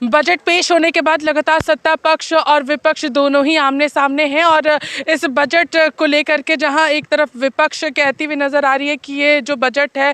Budget पेश होने के बाद लगातार सत्ता पक्ष और विपक्ष दोनों ही आमने सामने हैं और इस बजट को लेकर के जहां एक तरफ विपक्ष कहती हुई नज़र आ रही है कि ये जो बजट है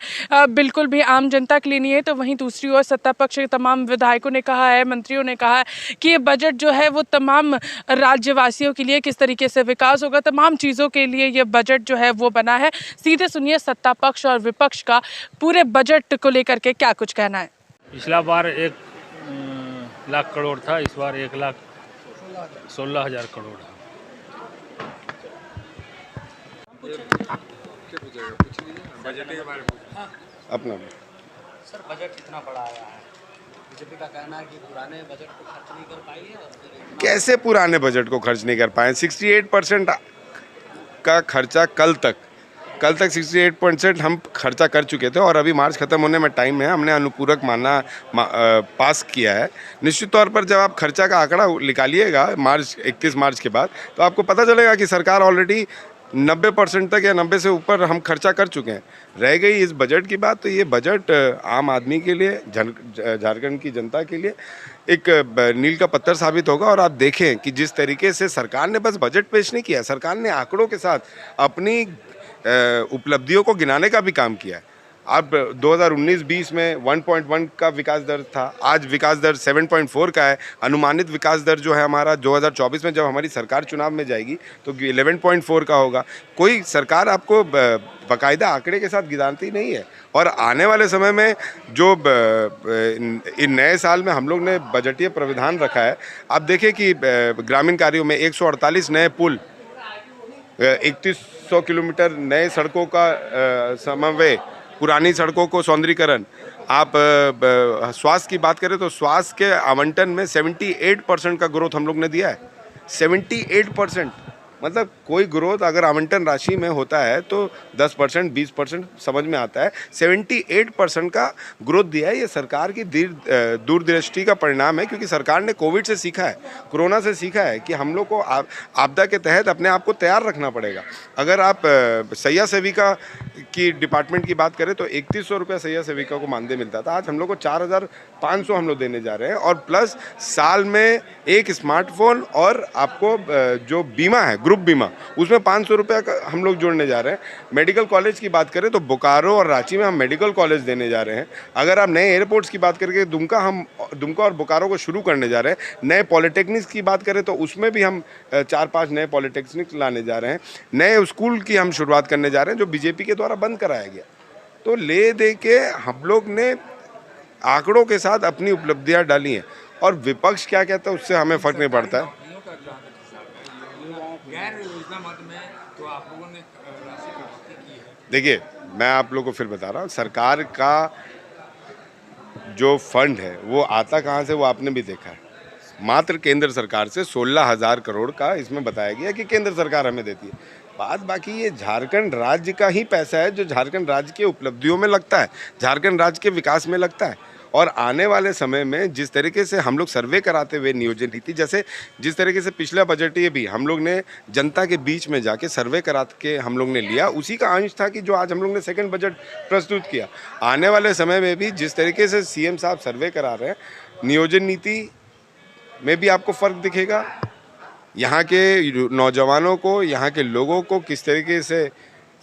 बिल्कुल भी आम जनता के लिए नहीं है, तो वहीं दूसरी ओर सत्ता पक्ष के तमाम विधायकों ने कहा है, मंत्रियों ने कहा है कि ये बजट जो है वो तमाम राज्यवासियों के लिए किस तरीके से विकास होगा, तमाम चीज़ों के लिए ये बजट जो है वो बना है। सीधे सुनिए सत्ता पक्ष और विपक्ष का पूरे बजट को लेकर के क्या कुछ कहना है। पिछला बार 1,00,000 करोड़ था, इस बार 1,16,000 करोड़ है। अपना सर बजट इतना बड़ा आया है, बीजेपी का कहना है कि पुराने बजट को खर्च नहीं कर पाई है। और कैसे पुराने बजट को खर्च नहीं कर पाए? 68% का खर्चा कल तक 68% हम खर्चा कर चुके थे और अभी मार्च ख़त्म होने में टाइम है। हमने अनुपूरक पास किया है। निश्चित तौर पर जब आप खर्चा का आंकड़ा निकालिएगा 31 मार्च के बाद, तो आपको पता चलेगा कि सरकार ऑलरेडी 90% तक या 90 से ऊपर हम खर्चा कर चुके हैं। रह गई इस बजट की बात, तो ये बजट आम आदमी के लिए, झारखंड की जनता के लिए एक नील का पत्थर साबित होगा। और आप देखें कि जिस तरीके से सरकार ने बस बजट पेश नहीं किया, सरकार ने आंकड़ों के साथ अपनी उपलब्धियों को गिनाने का भी काम किया है। अब 2019-20 में 1.1 का विकास दर था, आज विकास दर 7.4 का है। अनुमानित विकास दर जो है हमारा 2024 में जब हमारी सरकार चुनाव में जाएगी तो 11.4 का होगा। कोई सरकार आपको बाकायदा आंकड़े के साथ गिनाती नहीं है। और आने वाले समय में जो इन नए साल में हम लोग ने बजटीय प्रावधान रखा है, आप देखें कि ग्रामीण कार्यों में 148 नए पुल, 3100 किलोमीटर नए सड़कों का समन्वय, पुरानी सड़कों को सौंदर्यीकरण। आप स्वास्थ्य की बात करें तो स्वास्थ्य के आवंटन में 78% का ग्रोथ हम लोग ने दिया है। 78%, मतलब कोई ग्रोथ अगर आवंटन राशि में होता है तो 10% 20% समझ में आता है, 78% का ग्रोथ दिया है। ये सरकार की दूरदृष्टि का परिणाम है, क्योंकि सरकार ने कोविड से सीखा है, कोरोना से सीखा है कि हम लोग को आपदा के तहत अपने आप को तैयार रखना पड़ेगा। अगर आप सैया सेविका की डिपार्टमेंट की बात करें तो 3100 रुपया सैया सेविका को मानदेय मिलता था, आज हम लोग को 4,500 हम लोग देने जा रहे हैं। और प्लस साल में एक स्मार्टफोन और आपको जो बीमा है, ग्रुप बीमा, उसमें 500 रुपया का हम लोग जोड़ने जा रहे हैं। मेडिकल कॉलेज की बात करें तो बोकारो और रांची में हम मेडिकल कॉलेज देने जा रहे हैं। अगर आप नए एयरपोर्ट्स की बात करके दुमका और बोकारो को शुरू करने जा रहे हैं। नए पॉलिटेक्निक्स की बात करें तो उसमें भी हम 4-5 नए पॉलिटेक्निक लाने जा रहे हैं। नए स्कूल की हम शुरुआत करने जा रहे हैं जो बीजेपी के द्वारा बंद कराया गया। तो ले दे के हम लोग ने आंकड़ों के साथ अपनी उपलब्धियां डाली हैं। और विपक्ष क्या कहता है उससे हमें फर्क नहीं पड़ता है। देखिए, मैं आप लोगों को फिर बता रहा हूँ, सरकार का जो फंड है वो आता कहाँ से, वो आपने भी देखा है। मात्र केंद्र सरकार से 16,000 करोड़ का इसमें बताया गया कि केंद्र सरकार हमें देती है। बाकी ये झारखंड राज्य का ही पैसा है जो झारखंड राज्य के उपलब्धियों में लगता है, झारखंड राज्य के विकास में लगता है। और आने वाले समय में जिस तरीके से हम लोग सर्वे कराते हुए नियोजन नीति, जैसे जिस तरीके से पिछला बजट ये भी हम लोग ने जनता के बीच में जाके सर्वे करा के हम लोग ने लिया, उसी का अंश था कि जो आज हम लोग ने सेकंड बजट प्रस्तुत किया। आने वाले समय में भी जिस तरीके से सीएम साहब सर्वे करा रहे हैं, नियोजन नीति में भी आपको फ़र्क दिखेगा। यहाँ के नौजवानों को, यहाँ के लोगों को किस तरीके से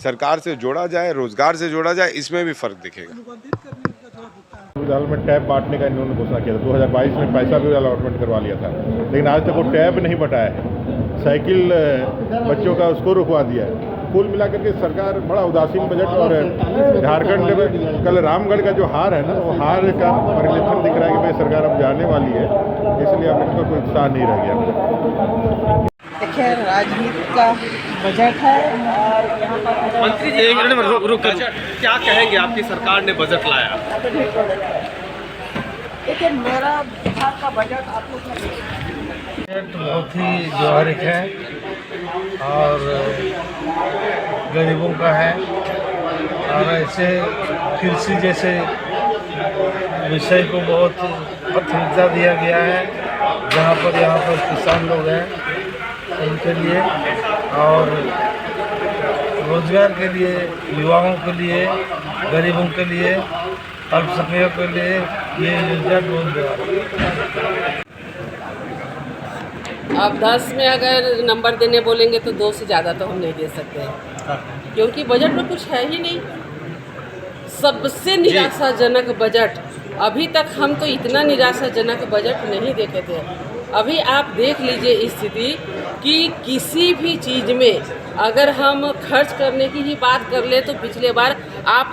सरकार से जोड़ा जाए, रोजगार से जोड़ा जाए, इसमें भी फ़र्क दिखेगा। दाल में टैब बांटने का इन्होंने घोषणा किया था। 2022 में पैसा भी अलॉटमेंट करवा लिया था, लेकिन आज तक वो टैब नहीं बटा है। साइकिल बच्चों का उसको रुकवा दिया है। कुल मिलाकर के सरकार बड़ा उदासीन बजट। और झारखंड में कल रामगढ़ का जो हार है ना, वो हार का परिलक्षण दिख रहा है कि भाई सरकार अब जाने वाली है, इसलिए अब इनका कोई उत्साह नहीं रह गया। देखिए, राजनीति का बजट है और यहाँ पर मंत्री जी, एक मिनट रुक कर, क्या कहेंगे? आपकी सरकार ने बजट लाया। देखिए, मेरा बिहार का बजट आप लोग बजट बहुत ही व्यवहारिक है और गरीबों का है। और ऐसे कृषि जैसे विषय को बहुत प्राथमिकता दिया गया है, जहाँ पर यहाँ पर किसान लोग हैं उनके लिए, और रोजगार के लिए, युवाओं के लिए, गरीबों के लिए, अल्पसंख्यकों के लिए ये रिजल्ट बहुत बड़ा। अब 10 में अगर नंबर देने बोलेंगे तो 2 से ज़्यादा तो हम नहीं दे सकते हैं, क्योंकि बजट में कुछ है ही नहीं। सबसे निराशाजनक बजट, अभी तक हम तो इतना निराशाजनक बजट नहीं देखे थे। अभी आप देख लीजिए स्थिति कि किसी भी चीज़ में अगर हम खर्च करने की ही बात कर ले तो पिछले बार आप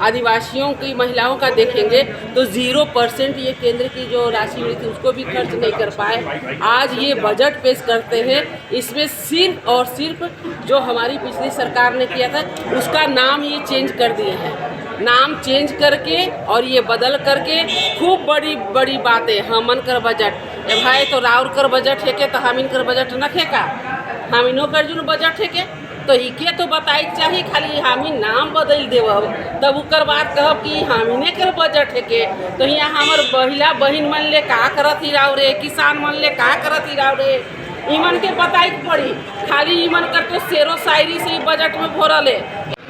आदिवासियों की महिलाओं का देखेंगे तो 0% ये केंद्र की जो राशि मिली थी उसको भी खर्च नहीं कर पाए। आज ये बजट पेश करते हैं, इसमें सिर्फ और सिर्फ जो हमारी पिछली सरकार ने किया था उसका नाम ये चेंज कर दिए हैं। नाम चेंज करके और ये बदल करके खूब बड़ी बड़ी बातें, हमन कर बजट ए भाई तो राउर कर बजट है के तो हमिन कर बजट नखे का, हमिनो कर जो बजट है के तो इके तो बताई चाहिए, खाली हामी नाम बदल देव तब उकर बात कहब कि हमीने कर बजट है के। तो यहाँ हमार महिला बहन मन ले का करत ही राव रे, किसान मन ले का करत ही राव रे, ईमन के बताई पड़ी। खाली ईमन कर तो शेरो शायरी से ही बजट में भरल है।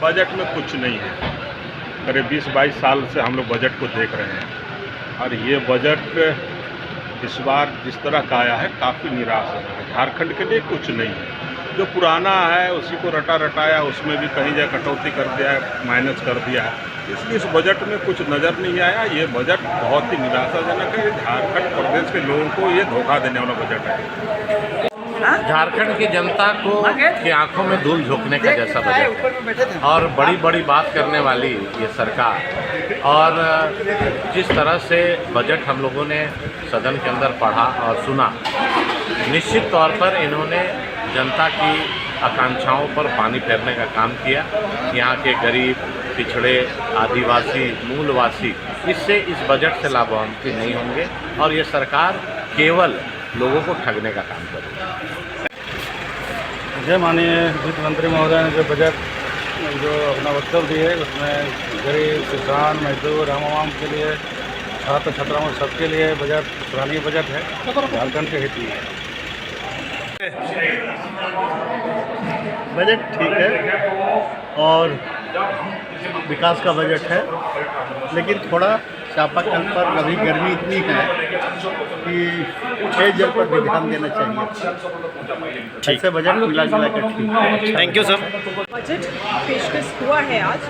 बजट में कुछ नहीं है। करीब 20-22 साल से हम लोग बजट को देख रहे हैं और ये बजट इस बार जिस तरह का आया है काफ़ी निराश है। झारखंड के लिए कुछ नहीं है। जो पुराना है उसी को रटाया, उसमें भी कहीं जगह कटौती कर दिया है, माइनस कर दिया है। इसलिए इस बजट में कुछ नज़र नहीं आया। ये बजट बहुत ही निराशाजनक है। झारखंड प्रदेश के लोगों को ये धोखा देने वाला बजट है। झारखंड की जनता को की आंखों में धूल झोंकने का जैसा बजट है और बड़ी बड़ी बात करने वाली ये सरकार। और जिस तरह से बजट हम लोगों ने सदन के अंदर पढ़ा और सुना, निश्चित तौर पर इन्होंने जनता की आकांक्षाओं पर पानी फेरने का काम किया। यहाँ के गरीब, पिछड़े, आदिवासी, मूलवासी इससे इस बजट से लाभान्वित नहीं होंगे और ये सरकार केवल लोगों को ठगने का काम करेगी। जय माननीय वित्त मंत्री महोदय ने जो बजट जो अपना वक्तव्य दिए उसमें गरीब, किसान, मजदूर, आम के लिए, छात्र छात्राओं सबके लिए बजट सराहनीय बजट है, झारखंड के हित में है। बजट ठीक है और विकास का बजट है, लेकिन थोड़ा चापाकल पर अभी गर्मी इतनी है कि पेयजल पर भी ध्यान देना चाहिए। ऐसे बजट मिला जुला कर ठीक है। Thank you sir. बजट पेशकश हुआ है आज,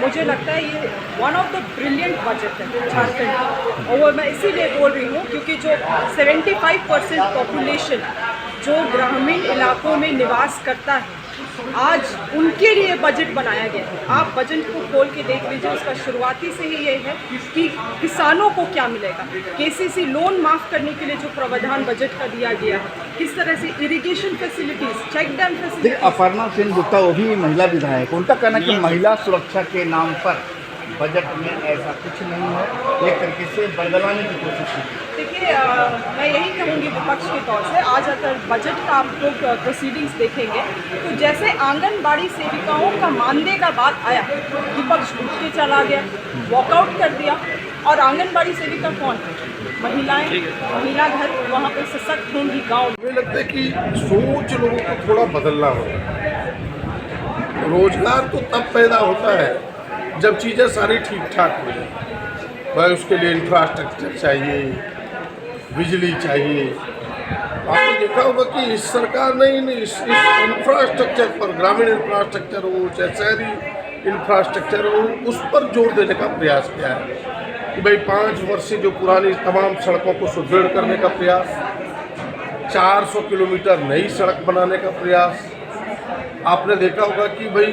मुझे लगता है ये one of the brilliant budget है झारखंड का। और वो मैं इसीलिए बोल रही हूँ क्योंकि जो 75% पॉपुलेशन जो ग्रामीण इलाकों में निवास करता है, आज उनके लिए बजट बनाया गया है। आप बजट को खोल के देख लीजिए, उसका शुरुआती से ही ये है कि किसानों को क्या मिलेगा। केसीसी लोन माफ़ करने के लिए जो प्रावधान बजट का दिया गया है, किस तरह से irrigation facilities, check dam facilities. Aparna Sen Gupta वो भी महिला विधायक, उनका कहना है कि महिला सुरक्षा के नाम पर बजट में ऐसा कुछ नहीं है, एक तरीके से बदलाने की कोशिश की। देखिए, मैं यही कहूँगी विपक्ष के तौर से, आज अगर बजट का आप लोग प्रोसीडिंग्स देखेंगे तो जैसे आंगनबाड़ी सेविकाओं का मानदेय का बात आया, विपक्ष उठ के चला गया, वॉकआउट कर दिया। और आंगनबाड़ी सेविका कौन है? महिलाएं, महिला घर वहाँ पर सशक्त होंगी गाँव। मुझे लगता है कि सोच लोगों को थोड़ा बदलना होगा। रोजगार तो तब पैदा होता है जब चीज़ें सारी ठीक ठाक हो जाए। भाई उसके लिए इंफ्रास्ट्रक्चर चाहिए, बिजली चाहिए। आपने देखा होगा कि इस सरकार ने इस इंफ्रास्ट्रक्चर पर, ग्रामीण इंफ्रास्ट्रक्चर हो चाहे शहरी इंफ्रास्ट्रक्चर हो, उस पर जोर देने का प्रयास किया है कि भाई 5 वर्ष से जो पुरानी तमाम सड़कों को सुदृढ़ करने का प्रयास, 400 किलोमीटर नई सड़क बनाने का प्रयास। आपने देखा होगा कि भाई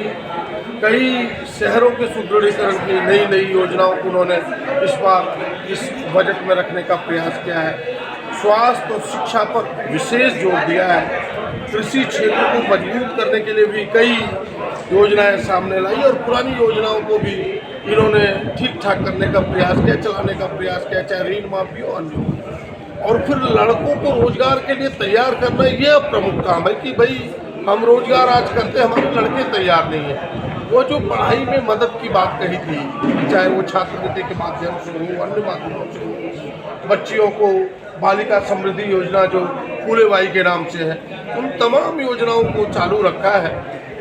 कई शहरों के सुदृढ़ीकरण की नई योजनाओं को उन्होंने इस बार इस बजट में रखने का प्रयास किया है। स्वास्थ्य और शिक्षा पर विशेष जोर दिया है। कृषि क्षेत्र को मजबूत करने के लिए भी कई योजनाएं सामने लाई और पुरानी योजनाओं को भी इन्होंने ठीक ठाक करने का प्रयास किया, चलाने का प्रयास किया, चाहे ऋण माफी हो, अन्य। और फिर लड़कों को रोजगार के लिए तैयार करना, ये प्रमुख काम है कि भाई हम रोजगार आज करते, हमारे लड़के तैयार नहीं हैं। वो जो पढ़ाई में मदद की बात कही थी, चाहे वो छात्रवृत्ति के माध्यम से हो, अन्य माध्यमों से हो, बच्चियों को बालिका समृद्धि योजना जो फूले बाई के नाम से है, उन तमाम योजनाओं को चालू रखा है।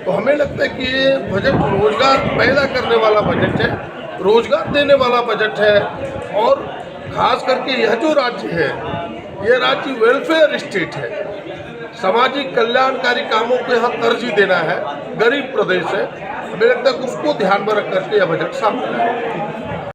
तो हमें लगता है कि ये बजट रोजगार पैदा करने वाला बजट है, रोजगार देने वाला बजट है और खास करके यह जो राज्य है, यह राज्य वेलफेयर स्टेट है। सामाजिक कल्याणकारी कामों को यहाँ तरजीह देना है। गरीब प्रदेश है, हमें लगता है कि उसको ध्यान में रख करके यह बजट सामने आया।